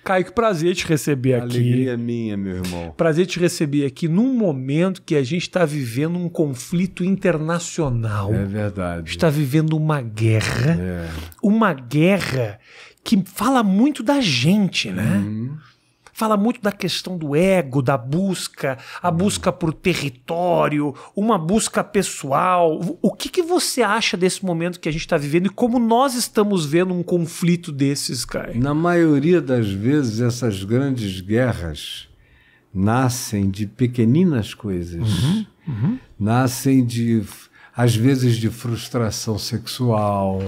Caio, que prazer te receber aqui. Alegria minha, meu irmão. Prazer te receber aqui num momento que a gente está vivendo um conflito internacional. É verdade. A gente está vivendo uma guerra. Uma guerra que fala muito da gente, né? Fala muito da questão do ego, da busca, a busca por território, uma busca pessoal. O que você acha desse momento que a gente está vivendo e como nós estamos vendo um conflito desses, Caio? Na maioria das vezes, essas grandes guerras nascem de pequeninas coisas. Nascem às vezes de frustração sexual.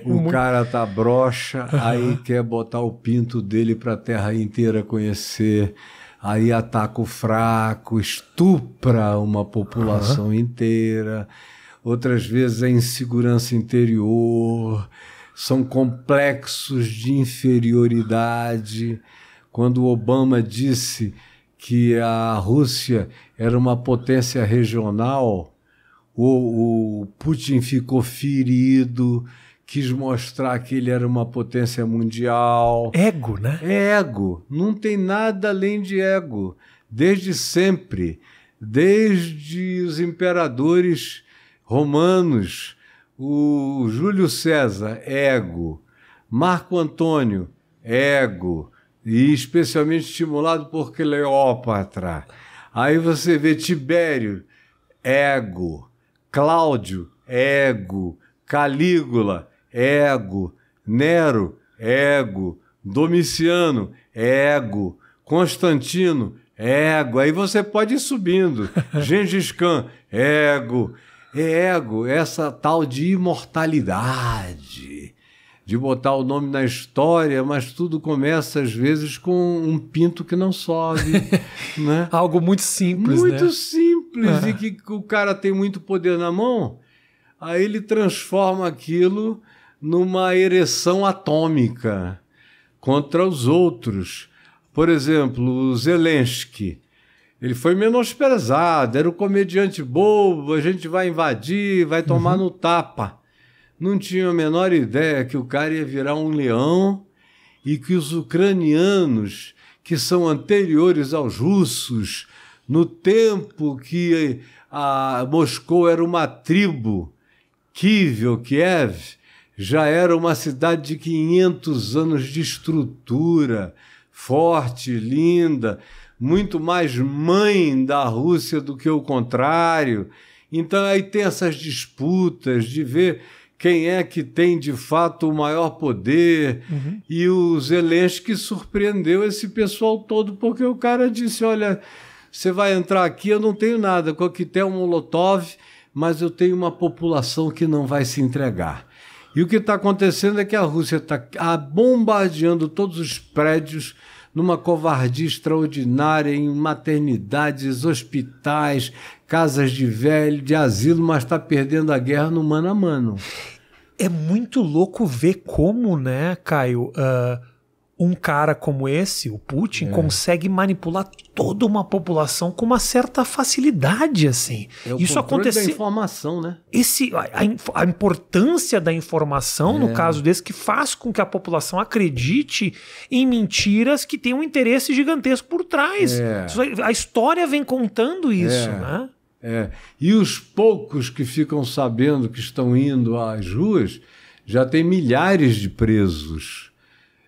O cara tá broxa, aí quer botar o pinto dele para a terra inteira conhecer, aí ataca o fraco, estupra uma população inteira. Outras vezes é insegurança interior, são complexos de inferioridade. Quando Obama disse que a Rússia era uma potência regional, o Putin ficou ferido, quis mostrar que ele era uma potência mundial. Ego, né? Ego. Não tem nada além de ego. Desde sempre. Desde os imperadores romanos. O Júlio César, ego. Marco Antônio, ego. E especialmente estimulado por Cleópatra. Aí você vê Tibério, ego. Cláudio, ego. Calígula, ego. Nero, ego. Domiciano, ego. Constantino, ego. Aí você pode ir subindo. Gengis Khan, ego. Ego, essa tal de imortalidade. De botar o nome na história, mas tudo começa às vezes com um pinto que não sobe. Né? Algo muito simples, muito simples, e que o cara tem muito poder na mão, aí ele transforma aquilo numa ereção atômica contra os outros. Por exemplo, o Zelensky, ele foi menosprezado, era um comediante bobo, a gente vai invadir, vai tomar no tapa. Não tinha a menor ideia que o cara ia virar um leão e que os ucranianos, que são anteriores aos russos, no tempo que a Moscou era uma tribo, Kiev, já era uma cidade de 500 anos de estrutura, forte, linda, muito mais mãe da Rússia do que o contrário. Então aí tem essas disputas de ver quem é que tem de fato o maior poder. E o Zelensky surpreendeu esse pessoal todo, porque o cara disse, olha, você vai entrar aqui, eu não tenho nada, coquetel Molotov, mas eu tenho uma população que não vai se entregar. E o que está acontecendo é que a Rússia está bombardeando todos os prédios numa covardia extraordinária, em maternidades, hospitais, casas de velho, de asilo, mas está perdendo a guerra no mano a mano. É muito louco ver como, né, Caio, um cara como esse, o Putin, consegue manipular toda uma população com uma certa facilidade, assim. É o isso controle acontece da informação, né? A importância da informação, no caso desse, que faz com que a população acredite em mentiras que têm um interesse gigantesco por trás. A história vem contando isso, né? E os poucos que ficam sabendo que estão indo às ruas, já tem milhares de presos.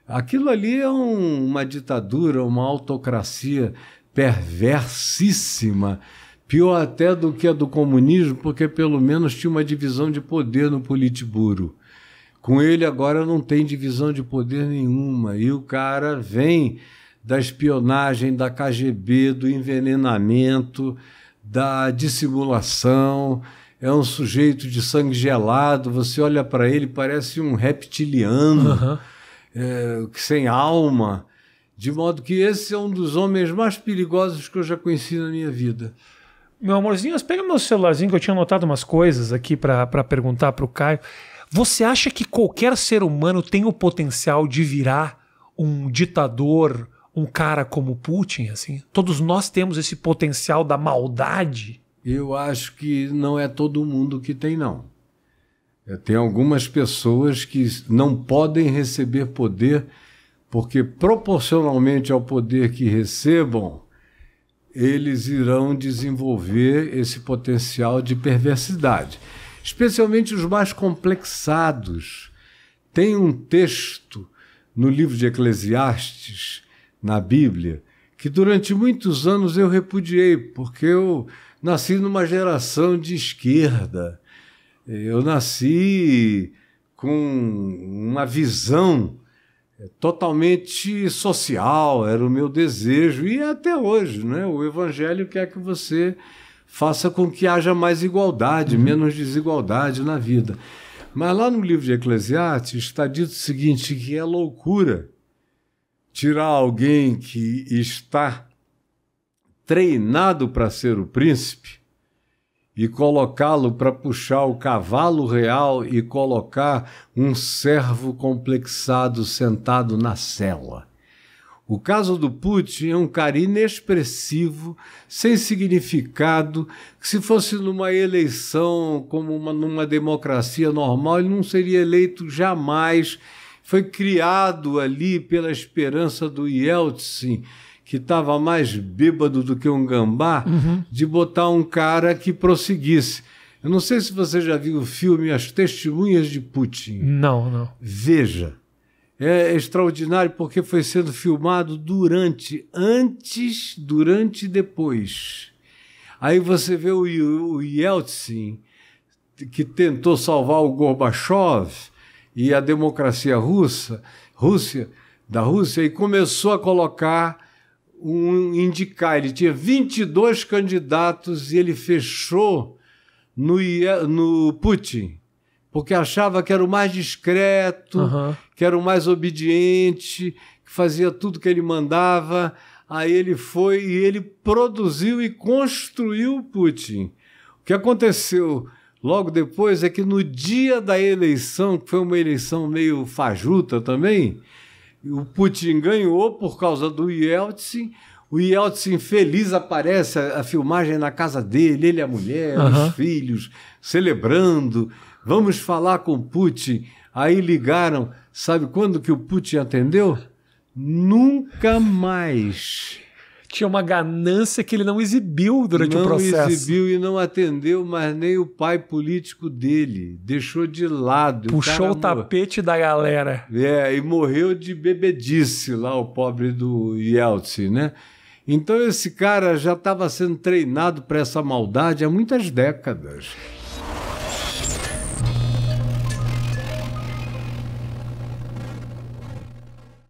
Aquilo ali é uma ditadura, uma autocracia perversissima, pior até do que a do comunismo, porque pelo menos tinha uma divisão de poder no Politburo. Com ele agora não tem divisão de poder nenhuma, e o cara vem da espionagem, da KGB, do envenenamento, da dissimulação, é um sujeito de sangue gelado, você olha para ele, parece um reptiliano, sem alma, de modo que esse é um dos homens mais perigosos que eu já conheci na minha vida. Meu amorzinho, pega meu celularzinho que eu tinha anotado umas coisas aqui para perguntar para o Caio. Você acha que qualquer ser humano tem o potencial de virar um ditador, um cara como Putin, assim? Todos nós temos esse potencial da maldade? Eu acho que não é todo mundo que tem, não. Tem algumas pessoas que não podem receber poder porque proporcionalmente ao poder que recebam, eles irão desenvolver esse potencial de perversidade. Especialmente os mais complexados. Tem um texto no livro de Eclesiastes, na Bíblia, que durante muitos anos eu repudiei, porque eu nasci numa geração de esquerda. Eu nasci com uma visão totalmente social, era o meu desejo, e até hoje, né? O Evangelho quer que você faça com que haja mais igualdade, menos desigualdade na vida. Mas lá no livro de Eclesiastes está dito o seguinte, que é loucura tirar alguém que está treinado para ser o príncipe e colocá-lo para puxar o cavalo real e colocar um servo complexado sentado na sela. O caso do Putin é um cara inexpressivo, sem significado, que se fosse numa eleição como numa democracia normal, ele não seria eleito jamais. Foi criado ali pela esperança do Yeltsin, que estava mais bêbado do que um gambá, de botar um cara que prosseguisse. Eu não sei se você já viu o filme As Testemunhas de Putin. Não. Veja. É extraordinário porque foi sendo filmado antes, durante e depois. Aí você vê o Yeltsin, que tentou salvar o Gorbachev e a democracia da Rússia, e começou a colocar indicar. Ele tinha 22 candidatos e ele fechou no Putin, porque achava que era o mais discreto, que era o mais obediente, que fazia tudo que ele mandava. Aí ele foi e ele produziu e construiu o Putin. O que aconteceu logo depois é que no dia da eleição, que foi uma eleição meio fajuta também, o Putin ganhou por causa do Yeltsin. O Yeltsin feliz, aparece a filmagem na casa dele, ele e a mulher, os filhos, celebrando. Vamos falar com o Putin. Aí ligaram. Sabe quando que o Putin atendeu? Nunca mais. Tinha uma ganância que ele não exibiu durante o processo. Não exibiu e não atendeu, mas nem o pai político dele. Deixou de lado. Puxou o tapete da galera. E morreu de bebedice lá, o pobre do Yeltsin, né? Então esse cara já estava sendo treinado para essa maldade há muitas décadas.